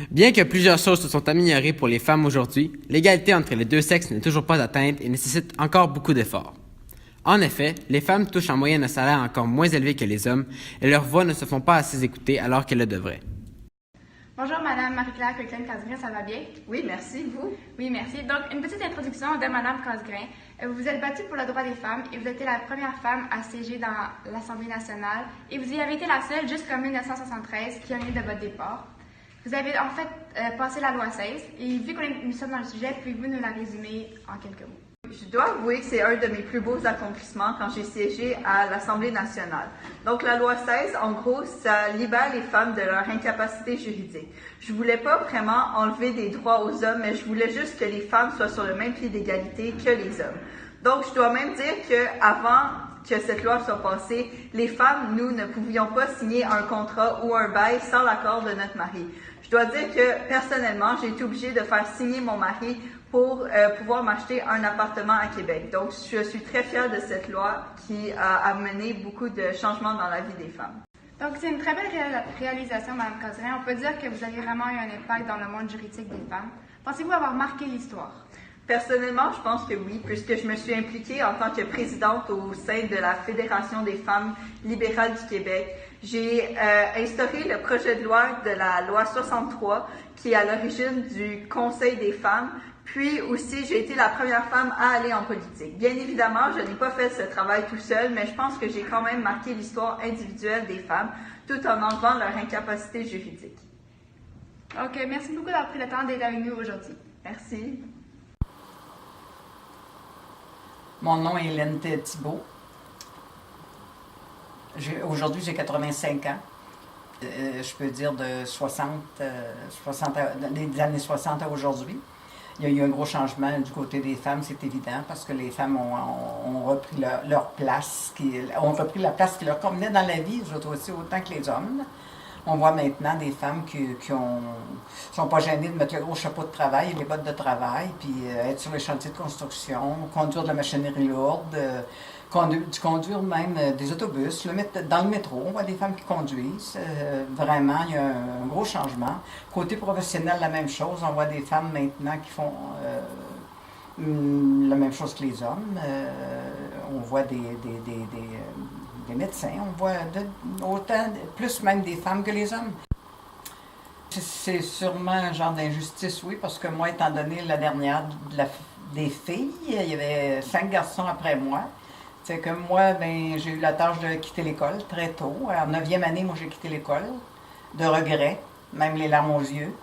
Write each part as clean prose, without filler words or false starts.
Bien que plusieurs choses se sont améliorées pour les femmes aujourd'hui, l'égalité entre les deux sexes n'est toujours pas atteinte et nécessite encore beaucoup d'efforts. En effet, les femmes touchent en moyenne un salaire encore moins élevé que les hommes et leurs voix ne se font pas assez écouter alors qu'elles le devraient. Bonjour Madame Marie-Claire Coquelin-Casgrain, ça va bien? Oui, merci. Vous? Oui, merci. Donc, une petite introduction de Madame Casgrain. Vous vous êtes battue pour le droit des femmes et vous êtes la première femme à siéger dans l'Assemblée nationale et vous y avez été la seule jusqu'en 1973 qui en est de votre départ. Vous avez en fait passé la loi 16 et vu que nous sommes dans le sujet, pouvez-vous nous la résumer en quelques mots? Je dois avouer que c'est un de mes plus beaux accomplissements quand j'ai siégé à l'Assemblée nationale. Donc, la loi 16, en gros, ça libère les femmes de leur incapacité juridique. Je voulais pas vraiment enlever des droits aux hommes, mais je voulais juste que les femmes soient sur le même pied d'égalité que les hommes. Donc, je dois même dire que avant que cette loi soit passée, les femmes, nous, ne pouvions pas signer un contrat ou un bail sans l'accord de notre mari. Je dois dire que, personnellement, j'ai été obligée de faire signer mon mari pour pouvoir m'acheter un appartement à Québec. Donc, je suis très fière de cette loi qui a amené beaucoup de changements dans la vie des femmes. Donc, c'est une très belle réalisation, Mme Casgrain. On peut dire que vous avez vraiment eu un impact dans le monde juridique des femmes. Pensez-vous avoir marqué l'histoire? Personnellement, je pense que oui, puisque je me suis impliquée en tant que présidente au sein de la Fédération des femmes libérales du Québec. J'ai instauré le projet de loi de la loi 63, qui est à l'origine du Conseil des femmes. Puis aussi, j'ai été la première femme à aller en politique. Bien évidemment, je n'ai pas fait ce travail tout seul, mais je pense que j'ai quand même marqué l'histoire individuelle des femmes, tout en enlevant leur incapacité juridique. OK, merci beaucoup d'avoir pris le temps d'être avec nous aujourd'hui. Merci. Mon nom est Hélène Thibault. Aujourd'hui, j'ai 85 ans. Je peux dire de 60 des années 60 à aujourd'hui. Il y a eu un gros changement du côté des femmes, c'est évident, parce que les femmes ont repris leur place, ont repris la place qui leur convenait dans la vie, aussi autant que les hommes. On voit maintenant des femmes qui sont pas gênées de mettre le gros chapeau de travail et les bottes de travail, puis être sur les chantiers de construction, conduire de la machinerie lourde, conduire même des autobus, le mettre dans le métro. On voit des femmes qui conduisent. Vraiment, il y a un gros changement. Côté professionnel, la même chose. On voit des femmes maintenant qui font la même chose que les hommes. On voit des médecins, on voit plus même des femmes que les hommes. C'est sûrement un genre d'injustice, oui, parce que moi, étant donné la dernière des filles, il y avait 5 garçons après moi. C'est que moi, j'ai eu la tâche de quitter l'école très tôt. En 9e année, moi, j'ai quitté l'école, de regret, même les larmes aux yeux.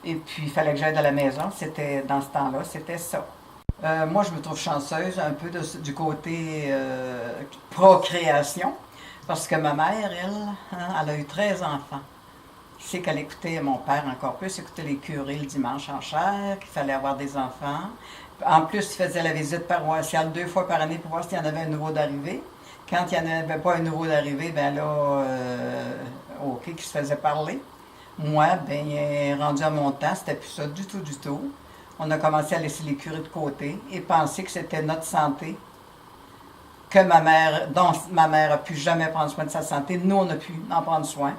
Et puis, il fallait que j'aille à la maison. C'était, dans ce temps-là, c'était ça. Moi, je me trouve chanceuse un peu du côté procréation, parce que ma mère, elle a eu 13 enfants. C'est qu'elle écoutait mon père encore plus, écoutait les curés le dimanche en chair, qu'il fallait avoir des enfants. En plus, il faisait la visite paroissiale 2 fois par année pour voir s'il y en avait un nouveau d'arrivée. Quand il n'y en avait pas un nouveau d'arrivée, OK, qui se faisait parler. Moi, rendu à mon temps, c'était plus ça du tout. On a commencé à laisser les curés de côté et penser que c'était notre santé, dont ma mère a pu jamais prendre soin de sa santé. Nous, on a pu en prendre soin.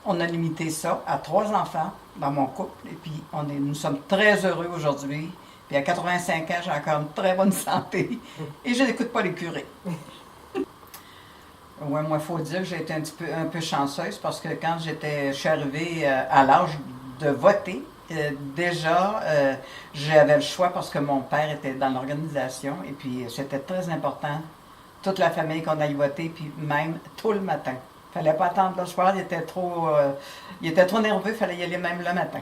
On a limité ça à 3 enfants dans mon couple et puis nous sommes très heureux aujourd'hui. Puis à 85 ans, j'ai encore une très bonne santé et je n'écoute pas les curés. Oui, moi, il faut dire que j'ai été un peu chanceuse parce que quand je suis arrivée à l'âge de voter, déjà, j'avais le choix parce que mon père était dans l'organisation et puis c'était très important, toute la famille qu'on aille voter, puis même tôt le matin. Il ne fallait pas attendre le soir, il était trop nerveux, il fallait y aller même le matin.